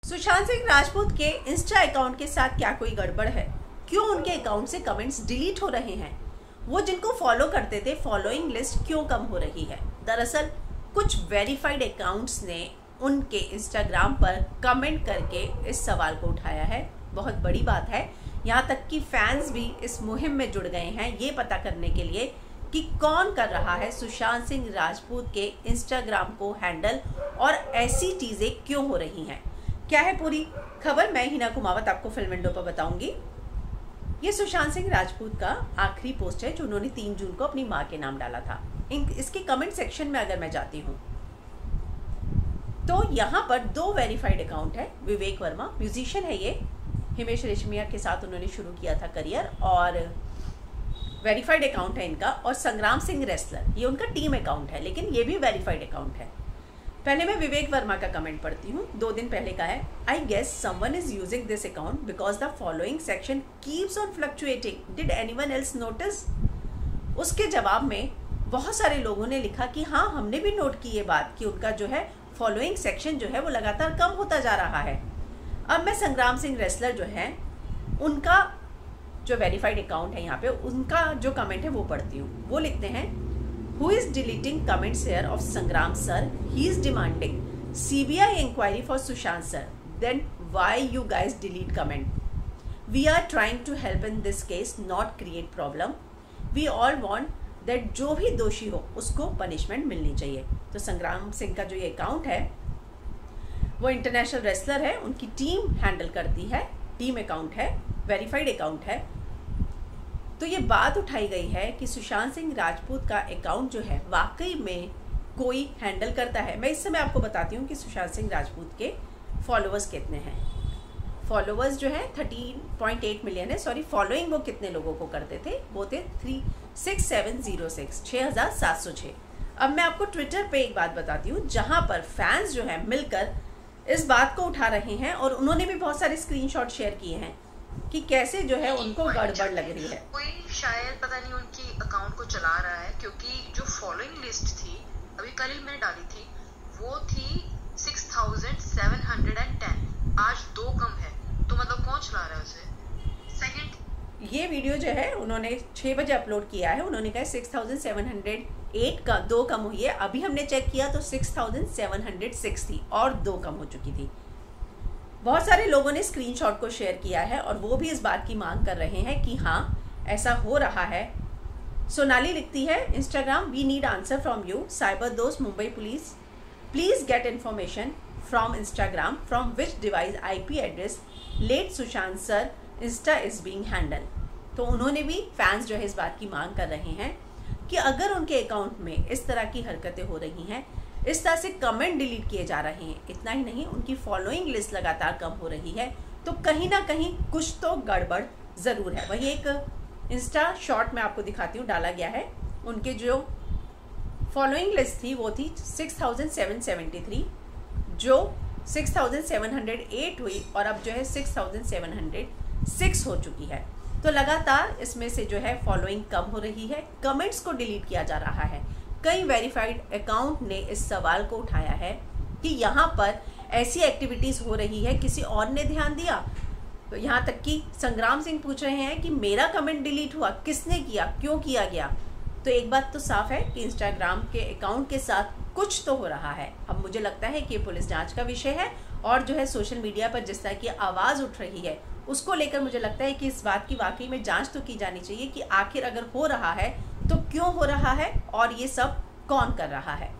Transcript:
सुशांत सिंह राजपूत के Insta account के साथ क्या कोई गड़बड़ है? क्यों उनके अकाउंट से कमेंट्स डिलीट हो रहे हैं? वो जिनको फॉलो करते थे फॉलोइंग लिस्ट क्यों कम हो रही है? दरअसल कुछ वेरीफाइड अकाउंट्स ने उनके इंस्टाग्राम पर कमेंट करके इस सवाल को उठाया है। बहुत बड़ी बात है। यहाँ तक कि फैंस भी इस मुहिम में जुड़ गए हैं ये पता करने के लिए कि कौन कर रहा है सुशांत सिंह राजपूत के इंस्टाग्राम को हैंडल और ऐसी चीज़ें क्यों हो रही हैं। क्या है पूरी खबर, मैं हिना कुमावत आपको फिल्म विंडो पर बताऊंगी। ये सुशांत सिंह राजपूत का आखिरी पोस्ट है जो उन्होंने 3 जून को अपनी मां के नाम डाला था। इसके कमेंट सेक्शन में अगर मैं जाती हूँ तो यहाँ पर 2 वेरीफाइड अकाउंट है। विवेक वर्मा म्यूजिशियन है, ये हिमेश रेशमिया के साथ उन्होंने शुरू किया था करियर और वेरीफाइड अकाउंट है इनका। और संग्राम सिंह रेसलर, ये उनका टीम अकाउंट है लेकिन ये भी वेरीफाइड अकाउंट है। पहले मैं विवेक वर्मा का कमेंट पढ़ती हूँ। 2 दिन पहले का है। I guess someone is using this account because the following section keeps on fluctuating, did anyone else notice? उसके जवाब में बहुत सारे लोगों ने लिखा कि हाँ, हमने भी नोट की ये बात कि उनका जो है फॉलोइंग सेक्शन जो है वो लगातार कम होता जा रहा है। अब मैं संग्राम सिंह रेसलर जो है उनका जो वेरीफाइड अकाउंट है यहाँ पे, उनका जो कमेंट है वो पढ़ती हूँ। वो लिखते हैं, Who is deleting comments here of Sangram sir? He is demanding CBI inquiry for Sushant sir. Then why you guys delete comment? We are trying to help in this case, not create problem. We all want that जो भी दोषी हो उसको punishment मिलनी चाहिए। तो संग्राम सिंह का जो ये अकाउंट है वो इंटरनेशनल रेसलर है, उनकी टीम हैंडल करती है, टीम अकाउंट है, वेरीफाइड अकाउंट है। तो ये बात उठाई गई है कि सुशांत सिंह राजपूत का अकाउंट जो है वाकई में कोई हैंडल करता है। मैं इस समय आपको बताती हूँ कि सुशांत सिंह राजपूत के फॉलोअर्स कितने हैं। फॉलोअर्स जो है 13.8 मिलियन है। सॉरी, फॉलोइंग वो कितने लोगों को करते थे, वो थे 36706 6706। अब मैं आपको ट्विटर पे एक बात बताती हूँ जहाँ पर फैंस जो है मिलकर इस बात को उठा रहे हैं और उन्होंने भी बहुत सारे स्क्रीनशॉट शेयर किए हैं कि कैसे जो है उनको गड़बड़ लग रही है। कोई शायद पता नहीं उनकी अकाउंट को चला रहा है, क्योंकि जो फॉलोइंग लिस्ट थी अभी कल ही मैंने डाली थी वो थी 6710, आज 2 कम है। तो मतलब कौन चला रहा है उसे? सेकंड, ये वीडियो जो है उन्होंने 6 बजे अपलोड किया है। उन्होंने कहा 6708 का 2 कम हुई है। अभी हमने चेक किया तो 6706 थी और 2 कम हो चुकी थी। बहुत सारे लोगों ने स्क्रीनशॉट को शेयर किया है और वो भी इस बात की मांग कर रहे हैं कि हाँ, ऐसा हो रहा है। सोनाली लिखती है, Instagram we need answer from you, cyber दोस्त Mumbai police, please get information from Instagram from which device IP address late Sushant sir insta is being handled. तो उन्होंने भी, फैंस जो है इस बात की मांग कर रहे हैं कि अगर उनके अकाउंट में इस तरह की हरकतें हो रही हैं, इस तरह से कमेंट डिलीट किए जा रहे हैं, इतना ही नहीं उनकी फॉलोइंग लिस्ट लगातार कम हो रही है, तो कहीं ना कहीं कुछ तो गड़बड़ ज़रूर है। वही एक इंस्टा शॉर्ट में आपको दिखाती हूँ, डाला गया है। उनके जो फॉलोइंग लिस्ट थी वो थी 6773, जो 6708 हुई और अब जो है 6706 हो चुकी है। तो लगातार इसमें से जो है फॉलोइंग कम हो रही है, कमेंट्स को डिलीट किया जा रहा है। कई वेरीफाइड अकाउंट ने इस सवाल को उठाया है कि यहाँ पर ऐसी एक्टिविटीज़ हो रही है, किसी और ने ध्यान दिया? तो यहाँ तक कि संग्राम सिंह पूछ रहे हैं कि मेरा कमेंट डिलीट हुआ, किसने किया, क्यों किया गया? तो एक बात तो साफ है कि इंस्टाग्राम के अकाउंट के साथ कुछ तो हो रहा है। अब मुझे लगता है कि पुलिस जांच का विषय है और जो है सोशल मीडिया पर जिस तरह की आवाज़ उठ रही है उसको लेकर मुझे लगता है कि इस बात की वाकई में जांच तो की जानी चाहिए कि आखिर अगर हो रहा है तो क्यों हो रहा है और ये सब कौन कर रहा है।